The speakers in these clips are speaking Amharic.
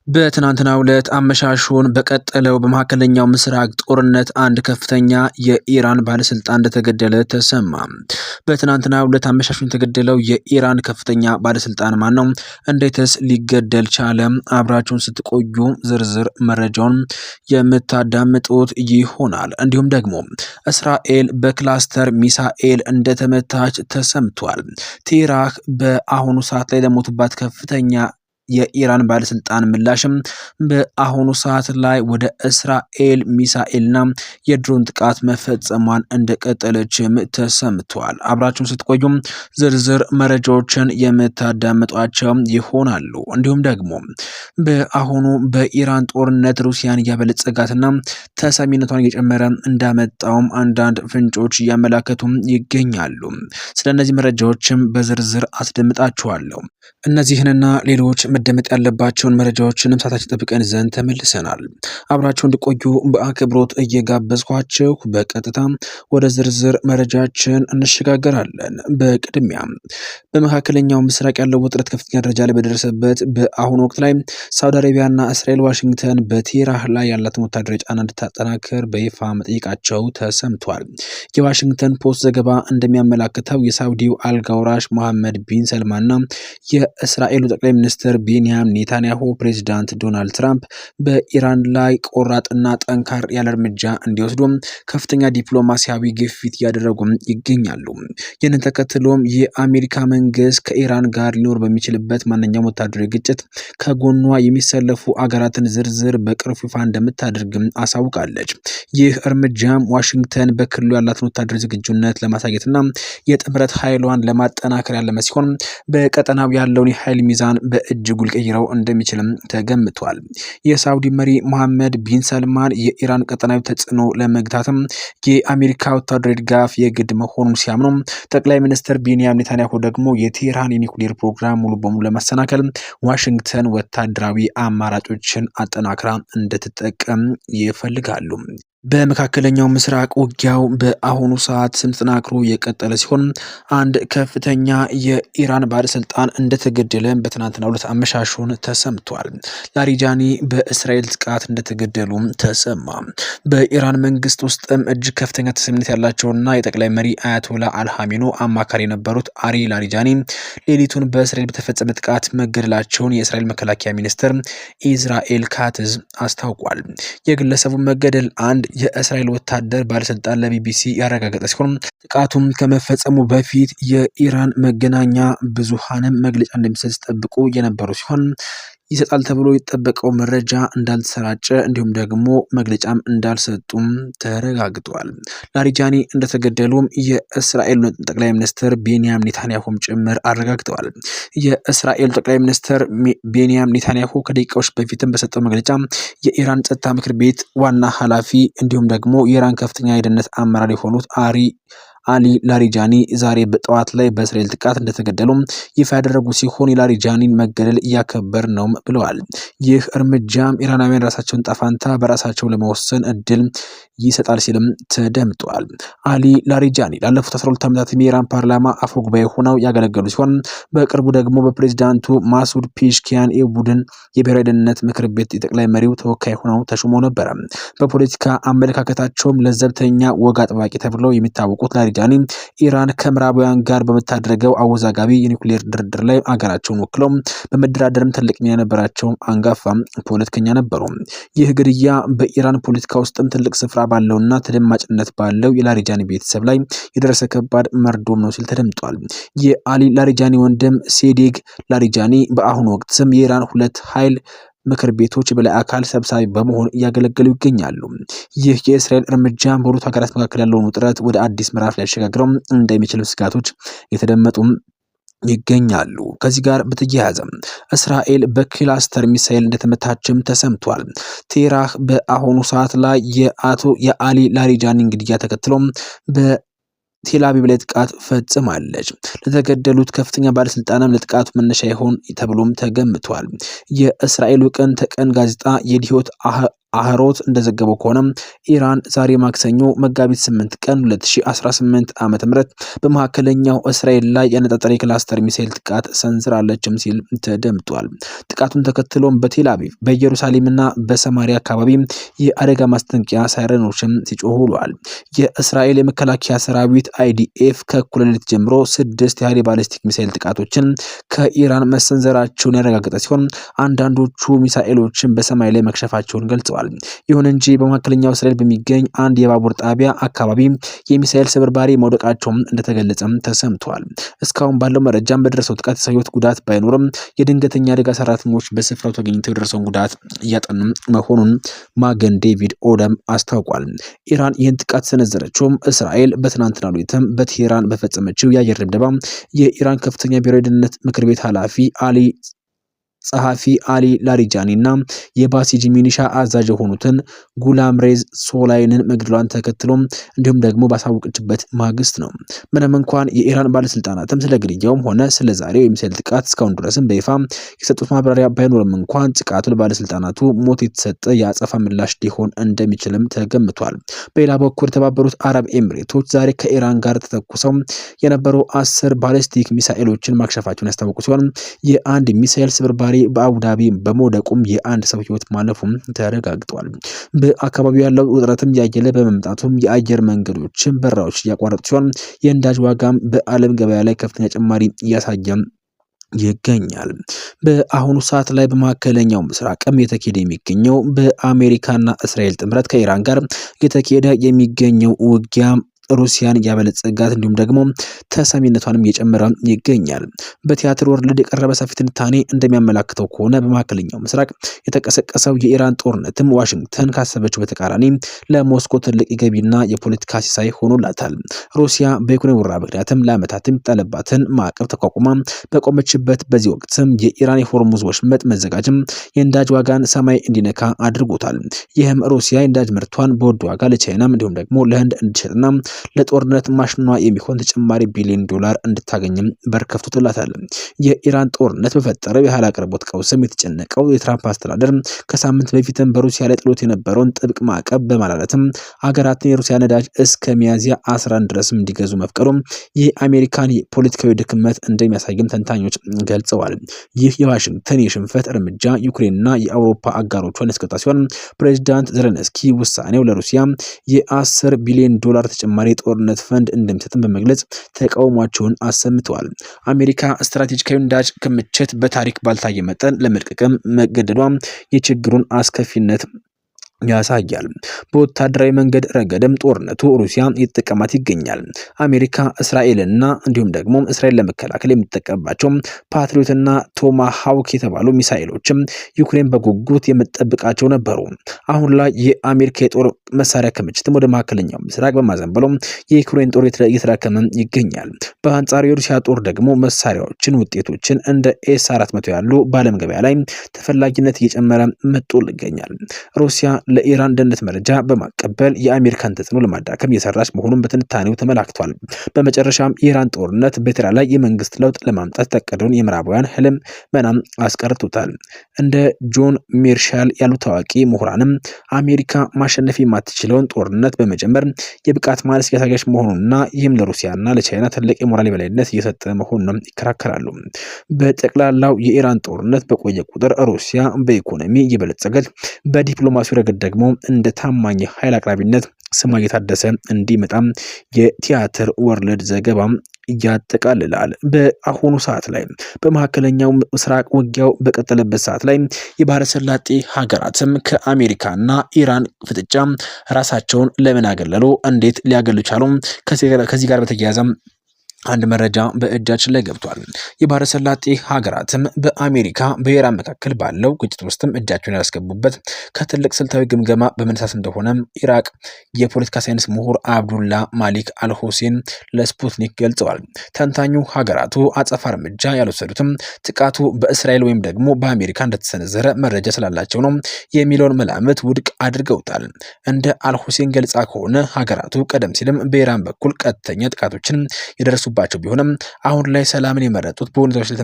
በትናንትናው ዕለት አመሻሹን በቀጠለው በመካከለኛው ምስራቅ ጦርነት አንድ ከፍተኛ የኢራን ባለስልጣን እንደተገደለ ተሰማ። በትናንትናው ዕለት አመሻሹን የተገደለው የኢራን ከፍተኛ ባለስልጣን ማን ነው? እንዴትስ ሊገደል ቻለ? አብራችሁን ስትቆዩ ዝርዝር መረጃውን የምታዳምጡት ይሆናል። እንዲሁም ደግሞ እስራኤል በክላስተር ሚሳኤል እንደተመታች ተሰምቷል። ቴህራን በአሁኑ ሰዓት ላይ ለሞቱባት ከፍተኛ የኢራን ባለስልጣን ምላሽም በአሁኑ ሰዓት ላይ ወደ እስራኤል ሚሳኤልና የድሮን ጥቃት መፈጸሟን እንደቀጠለችም ተሰምቷል። አብራችሁን ስትቆዩም ዝርዝር መረጃዎችን የምታዳምጧቸው ይሆናሉ። እንዲሁም ደግሞ በአሁኑ በኢራን ጦርነት ሩሲያን እያበለጸጋትና ተሰሚነቷን እየጨመረ እንዳመጣውም አንዳንድ ፍንጮች እያመላከቱም ይገኛሉ። ስለነዚህ መረጃዎችም በዝርዝር አስደምጣችኋለሁ። እነዚህንና ሌሎች መደመጥ ያለባቸውን መረጃዎችንም ሰዓታችን ጠብቀን ዘንድ ተመልሰናል። አብራችሁ እንድቆዩ በአክብሮት እየጋበዝኳችሁ በቀጥታ ወደ ዝርዝር መረጃችን እንሸጋገራለን። በቅድሚያ በመካከለኛው ምስራቅ ያለው ውጥረት ከፍተኛ ደረጃ ላይ በደረሰበት በአሁኑ ወቅት ላይ ሳውዲ አረቢያና እስራኤል ዋሽንግተን በቴህራን ላይ ያላትን ወታደራዊ ጫና እንድታጠናክር በይፋ መጠየቃቸው ተሰምቷል። የዋሽንግተን ፖስት ዘገባ እንደሚያመላክተው የሳውዲው አልጋውራሽ መሐመድ ቢን ሰልማንና የእስራኤሉ ጠቅላይ ሚኒስትር ቤንያሚን ኔታንያሁ ፕሬዚዳንት ዶናልድ ትራምፕ በኢራን ላይ ቆራጥና ጠንካራ ያለ እርምጃ እንዲወስዱ ከፍተኛ ዲፕሎማሲያዊ ግፊት እያደረጉ ይገኛሉ። ይህንን ተከትሎም የአሜሪካ መንግስት ከኢራን ጋር ሊኖር በሚችልበት ማንኛውም ወታደራዊ ግጭት ከጎኗ የሚሰለፉ አገራትን ዝርዝር በቅርቡ ይፋ እንደምታደርግም አሳውቃለች። ይህ እርምጃም ዋሽንግተን በክልሉ ያላትን ወታደራዊ ዝግጁነት ለማሳየትና የጥምረት ኃይሏን ለማጠናከር ያለመ ሲሆን በቀጠናው ያለውን የኃይል ሚዛን በእጅጉ ሊቀይረው እንደሚችልም ተገምቷል። የሳውዲ መሪ መሐመድ ቢን ሰልማን የኢራን ቀጠናዊ ተጽዕኖ ለመግታትም የአሜሪካ ወታደራዊ ድጋፍ የግድ መሆኑን ሲያምኑ፣ ጠቅላይ ሚኒስትር ቤንያሚን ኔታንያሁ ደግሞ የቴህራን የኒውክሌር ፕሮግራም ሙሉ በሙሉ ለማሰናከል ዋሽንግተን ወታደራዊ አማራጮችን አጠናክራ እንድትጠቀም ይፈልጋሉ። በመካከለኛው ምስራቅ ውጊያው በአሁኑ ሰዓት ተጠናክሮ የቀጠለ ሲሆን አንድ ከፍተኛ የኢራን ባለስልጣን እንደተገደለ በትናንትናው ዕለት አመሻሹን ተሰምቷል። ላሪጃኒ በእስራኤል ጥቃት እንደተገደሉ ተሰማ። በኢራን መንግስት ውስጥም እጅግ ከፍተኛ ተሰሚነት ያላቸውና የጠቅላይ መሪ አያቶላ አልሃሚኖ አማካሪ የነበሩት አሊ ላሪጃኒ ሌሊቱን በእስራኤል በተፈጸመ ጥቃት መገደላቸውን የእስራኤል መከላከያ ሚኒስትር ኢዝራኤል ካትዝ አስታውቋል። የግለሰቡ መገደል አንድ የእስራኤል ወታደር ባለስልጣን ለቢቢሲ ያረጋገጠ ሲሆን ጥቃቱም ከመፈጸሙ በፊት የኢራን መገናኛ ብዙሃንም መግለጫ እንደሚሰጥ ሲጠብቁ የነበሩ ሲሆን ይሰጣል ተብሎ የተጠበቀው መረጃ እንዳልተሰራጨ እንዲሁም ደግሞ መግለጫም እንዳልሰጡም ተረጋግጧል። ላሪጃኒ እንደተገደሉም የእስራኤል ጠቅላይ ሚኒስትር ቤንያሚን ኔታንያሁም ጭምር አረጋግጠዋል። የእስራኤል ጠቅላይ ሚኒስትር ቤንያሚን ኔታንያሁ ከደቂቃዎች በፊትም በሰጠው መግለጫ የኢራን ጸጥታ ምክር ቤት ዋና ኃላፊ እንዲሁም ደግሞ የኢራን ከፍተኛ የደህንነት አመራር የሆኑት አሊ ላሪጃኒ ዛሬ በጠዋት ላይ በእስራኤል ጥቃት እንደተገደሉ ይፋ ያደረጉ ሲሆን የላሪጃኒን መገደል እያከበር ነው ብለዋል። ይህ እርምጃም ኢራናውያን ራሳቸውን ጣፋንታ በራሳቸው ለመወሰን እድል ይሰጣል ሲልም ተደምጧል። አሊ ላሪጃኒ ላለፉት 12 ዓመታት የኢራን ፓርላማ አፈ ጉባኤ ሆነው ያገለገሉ ሲሆን በቅርቡ ደግሞ በፕሬዝዳንቱ ማሱድ ፔሽኪያን የቡድን የብሔራዊ ደህንነት ምክር ቤት የጠቅላይ መሪው ተወካይ ሆነው ተሹመው ነበር። በፖለቲካ አመለካከታቸውም ለዘብተኛ ወግ አጥባቂ ተብለው የሚታወቁት ላሪጃኒ ኢራን ከምዕራባውያን ጋር በምታደርገው አወዛጋቢ የኒውክሌር ድርድር ላይ አገራቸውን ወክለው በመደራደርም ትልቅ ሚና የነበራቸው አንጋፋ ፖለቲከኛ ነበሩ። ይህ ግድያ በኢራን ፖለቲካ ውስጥም ትልቅ ስፍራ ባለውና ተደማጭነት ባለው የላሪጃኒ ቤተሰብ ላይ የደረሰ ከባድ መርዶም ነው ሲል ተደምጧል። የአሊ ላሪጃኒ ወንድም ሴዴግ ላሪጃኒ በአሁኑ ወቅት ስም የኢራን ሁለት ኃይል ምክር ቤቶች በላይ አካል ሰብሳቢ በመሆን እያገለገሉ ይገኛሉ። ይህ የእስራኤል እርምጃ በሁለቱ ሀገራት መካከል ያለውን ውጥረት ወደ አዲስ ምዕራፍ ላይ ያሸጋግረው እንደሚችሉ ስጋቶች የተደመጡ ይገኛሉ። ከዚህ ጋር በተያያዘ እስራኤል በክላስተር ሚሳኤል እንደተመታችም ተሰምቷል። ቴህራን በአሁኑ ሰዓት ላይ የአሊ ላሪጃኒ ግድያ ተከትሎ ቴልአቪቭ ላይ ጥቃት ፈጽማለች። ለተገደሉት ከፍተኛ ባለስልጣናም ለጥቃቱ መነሻ ይሆን ተብሎም ተገምቷል። የእስራኤሉ ቀን ተቀን ጋዜጣ የዲሆት አህሮት እንደዘገበው ከሆነ ኢራን ዛሬ ማክሰኞ መጋቢት 8 ቀን 2018 ዓ.ም በመካከለኛው እስራኤል ላይ ያነጣጠረ የክላስተር ሚሳኤል ጥቃት ሰንዝራለችም ሲል ተደምጧል። ጥቃቱን ተከትሎም በቴል አቪቭ በኢየሩሳሌምና በሰማሪያ አካባቢ የአደጋ ማስጠንቀቂያ ሳይረኖችም ሲጮሁ ውለዋል። የእስራኤል የመከላከያ ሰራዊት አይዲኤፍ ከእኩለ ሌሊት ጀምሮ 6 ያህል የባሊስቲክ ሚሳኤል ጥቃቶችን ከኢራን መሰንዘራቸውን ያረጋገጠ ሲሆን አንዳንዶቹ ሚሳኤሎችን በሰማይ ላይ መክሸፋቸውን ገልጸዋል። ይሁን እንጂ በመካከለኛው እስራኤል በሚገኝ አንድ የባቡር ጣቢያ አካባቢ የሚሳኤል ስብርባሪ መውደቃቸውም እንደተገለጸም ተሰምቷል። እስካሁን ባለው መረጃም በደረሰው ጥቃት የሰው ሕይወት ጉዳት ባይኖርም የድንገተኛ አደጋ ሰራተኞች በስፍራው ተገኝተው የደረሰውን ጉዳት እያጠኑ መሆኑን ማገን ዴቪድ ኦደም አስታውቋል። ኢራን ይህን ጥቃት ሰነዘረችውም እስራኤል በትናንትናው ሌሊትም በቴህራን በፈጸመችው የአየር ድብደባ የኢራን ከፍተኛ ብሔራዊ ደህንነት ምክር ቤት ጸሐፊ አሊ ላሪጃኒ እና የባሲጂ ሚኒሻ አዛዥ የሆኑትን ጉላምሬዝ ሶላይንን መግደሏን ተከትሎ እንዲሁም ደግሞ ባሳወቀችበት ማግስት ነው። ምንም እንኳን የኢራን ባለስልጣናትም ስለ ግድያውም ሆነ ስለ ዛሬው የሚሳኤል ጥቃት እስካሁን ድረስም በይፋ የሰጡት ማብራሪያ ባይኖርም እንኳን ጥቃቱ ለባለስልጣናቱ ሞት የተሰጠ የአጸፋ ምላሽ ሊሆን እንደሚችልም ተገምቷል። በሌላ በኩል የተባበሩት አረብ ኤሚሬቶች ዛሬ ከኢራን ጋር ተተኩሰው የነበሩ 10 ባሊስቲክ ሚሳኤሎችን ማክሸፋቸውን ያስታወቁ ሲሆን የአንድ ሚሳኤል ስብርባሪ በአቡዳቢ በመውደቁም የአንድ ሰው ህይወት ማለፉም ተረጋግጧል። በአካባቢው ያለው ውጥረትም ያየለ በመምጣቱም የአየር መንገዶችን በራዎች እያቋረጡ ሲሆን የነዳጅ ዋጋም በዓለም ገበያ ላይ ከፍተኛ ጭማሪ እያሳየም ይገኛል። በአሁኑ ሰዓት ላይ በመካከለኛው ምስራቅም የተካሄደ የሚገኘው በአሜሪካና እስራኤል ጥምረት ከኢራን ጋር የተካሄደ የሚገኘው ውጊያ ሩሲያን ያበለጸጋት እንዲሁም ደግሞ ተሰሚነቷንም እየጨመረ ይገኛል። በቲያትር ወርልድ የቀረበ ሰፊ ትንታኔ እንደሚያመላክተው ከሆነ በመካከለኛው ምስራቅ የተቀሰቀሰው የኢራን ጦርነትም ዋሽንግተን ካሰበችው በተቃራኒ ለሞስኮ ትልቅ የገቢና የፖለቲካ ሲሳይ ሆኖላታል። ሩሲያ በዩክሬን ወረራ ምክንያትም ለዓመታት የሚጣለባትን ማዕቀብ ተቋቁማ በቆመችበት በዚህ ወቅትም የኢራን የሆርሙዝ ወሽመጥ መዘጋጅም የነዳጅ ዋጋን ሰማይ እንዲነካ አድርጎታል። ይህም ሩሲያ የነዳጅ ምርቷን በውድ ዋጋ ለቻይናም እንዲሁም ደግሞ ለህንድ እንዲሸጥና ለጦርነት ማሽኗ የሚሆን ተጨማሪ ቢሊዮን ዶላር እንድታገኝም በር ከፍቶላታል። የኢራን ጦርነት በፈጠረው የኃይል አቅርቦት ቀውስም የተጨነቀው የትራምፕ አስተዳደር ከሳምንት በፊትም በሩሲያ ላይ ጥሎት የነበረውን ጥብቅ ማዕቀብ በማላላትም አገራትን የሩሲያ ነዳጅ እስከ ሚያዝያ 11 ድረስም እንዲገዙ መፍቀዱም የአሜሪካን ፖለቲካዊ ድክመት እንደሚያሳይም ተንታኞች ገልጸዋል። ይህ የዋሽንግተን የሽንፈት እርምጃ ዩክሬንና የአውሮፓ አጋሮቿን ያስቆጣ ሲሆን ፕሬዚዳንት ዘለንስኪ ውሳኔው ለሩሲያ የ10 ቢሊዮን ዶላር ተጨማሪ የጦርነት ፈንድ እንደሚሰጥም በመግለጽ ተቃውሟቸውን አሰምተዋል። አሜሪካ ስትራቴጂካዊ ነዳጅ ክምችት በታሪክ ባልታየ መጠን ለመልቀቅም መገደዷ የችግሩን አስከፊነት ያሳያል። በወታደራዊ መንገድ ረገድም ጦርነቱ ሩሲያ እየተጠቀማት ይገኛል። አሜሪካ እስራኤልና እንዲሁም ደግሞ እስራኤል ለመከላከል የምትጠቀምባቸው ፓትሪዮትና ቶማሃውክ የተባሉ ሚሳኤሎችም ዩክሬን በጉጉት የምትጠብቃቸው ነበሩ። አሁን ላይ የአሜሪካ የጦር መሳሪያ ክምችትም ወደ መካከለኛው ምስራቅ በማዘንበሉ የዩክሬን ጦር እየተዳከመ ይገኛል። በአንጻሩ የሩሲያ ጦር ደግሞ መሳሪያዎችን ውጤቶችን እንደ ኤስ-400 ያሉ በዓለም ገበያ ላይ ተፈላጊነት እየጨመረ መጥቶ ይገኛል። ሩሲያ ለኢራን ደህንነት መረጃ በማቀበል የአሜሪካን ተጽዕኖ ለማዳከም እየሰራች መሆኑን በትንታኔው ተመላክቷል። በመጨረሻም የኢራን ጦርነት በቴህራን ላይ የመንግስት ለውጥ ለማምጣት የታቀደውን የምዕራባውያን ህልም መናም አስቀርቶታል። እንደ ጆን ሜርሻል ያሉ ታዋቂ ምሁራንም አሜሪካ ማሸነፍ የማትችለውን ጦርነት በመጀመር የብቃት ማነስ እያሳየች መሆኑንና ይህም ለሩሲያና ለቻይና ትልቅ የሞራል የበላይነት እየሰጠ መሆኑን ይከራከራሉ። በጠቅላላው የኢራን ጦርነት በቆየ ቁጥር ሩሲያ በኢኮኖሚ እየበለጸገች በዲፕሎማሲ ረገድ ደግሞ እንደ ታማኝ ኃይል አቅራቢነት ስሟ እየታደሰ እንዲመጣም የቲያትር ወርልድ ዘገባ ያጠቃልላል። በአሁኑ ሰዓት ላይ በመካከለኛው ምስራቅ ውጊያው በቀጠለበት ሰዓት ላይ የባህረ ሰላጤ ሀገራትም ከአሜሪካና ኢራን ፍጥጫ ራሳቸውን ለምን አገለሉ? እንዴት ሊያገሉ ቻሉ? ከዚህ ጋር በተያያዘ አንድ መረጃ በእጃችን ላይ ገብቷል። የባህረ ሰላጤ ሀገራትም በአሜሪካ በኢራን መካከል ባለው ግጭት ውስጥም እጃቸውን ያስገቡበት ከትልቅ ስልታዊ ግምገማ በመነሳት እንደሆነ ኢራቅ የፖለቲካ ሳይንስ ምሁር አብዱላ ማሊክ አልሁሴን ለስፑትኒክ ገልጸዋል። ተንታኙ ሀገራቱ አጸፋ እርምጃ ያልወሰዱትም ጥቃቱ በእስራኤል ወይም ደግሞ በአሜሪካ እንደተሰነዘረ መረጃ ስላላቸው ነው የሚለውን መላምት ውድቅ አድርገውታል። እንደ አልሁሴን ገልጻ ከሆነ ሀገራቱ ቀደም ሲልም በኢራን በኩል ቀጥተኛ ጥቃቶችን የደረሱ የሆነባቸው ቢሆንም አሁን ላይ ሰላምን የመረጡት በሁኔታዎች ላይ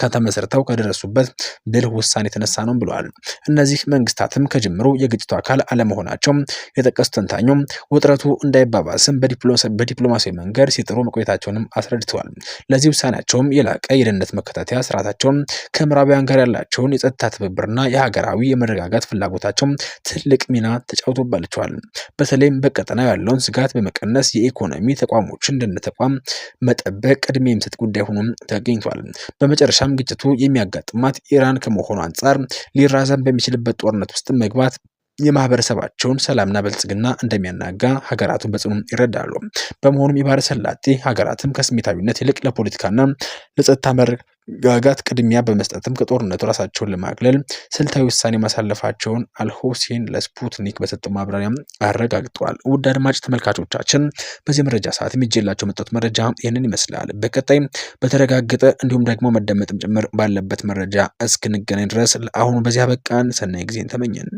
ከተመሰረተው ከደረሱበት ብልህ ውሳኔ የተነሳ ነው ብለዋል። እነዚህ መንግስታትም ከጅምሩ የግጭቱ አካል አለመሆናቸው የጠቀሱት ተንታኙ ውጥረቱ እንዳይባባስም በዲፕሎማሲያዊ መንገድ ሲጥሩ መቆየታቸውንም አስረድተዋል። ለዚህ ውሳኔያቸውም የላቀ የደህንነት መከታተያ ስርዓታቸውን ከምዕራባውያን ጋር ያላቸውን የጸጥታ ትብብርና የሀገራዊ የመረጋጋት ፍላጎታቸው ትልቅ ሚና ተጫውቶባቸዋል። በተለይም በቀጠናው ያለውን ስጋት በመቀነስ የኢኮኖሚ ተቋሞችን ደህንነት ተቋም መጠበቅ ቅድሚያ የሚሰጥ ጉዳይ ሆኖም ተገኝቷል። በመጨረሻም ግጭቱ የሚያጋጥማት ኢራን ከመሆኑ አንጻር ሊራዘም በሚችልበት ጦርነት ውስጥ መግባት የማህበረሰባቸውን ሰላምና ብልጽግና እንደሚያናጋ ሀገራቱን በጽኑ ይረዳሉ። በመሆኑም የባህረ ሰላጤ ሀገራትም ከስሜታዊነት ይልቅ ለፖለቲካና ለጸጥታ መረጋጋት ቅድሚያ በመስጠትም ከጦርነቱ ራሳቸውን ለማግለል ስልታዊ ውሳኔ ማሳለፋቸውን አልሁሴን ለስፑትኒክ በሰጠው ማብራሪያ አረጋግጠዋል። ውድ አድማጭ ተመልካቾቻችን በዚህ መረጃ ሰዓት የሚጀላቸው መጣት መረጃ ይህንን ይመስላል። በቀጣይ በተረጋገጠ እንዲሁም ደግሞ መደመጥም ጭምር ባለበት መረጃ እስክንገናኝ ድረስ አሁን በዚያ በቃን። ሰናይ ጊዜን ተመኘን።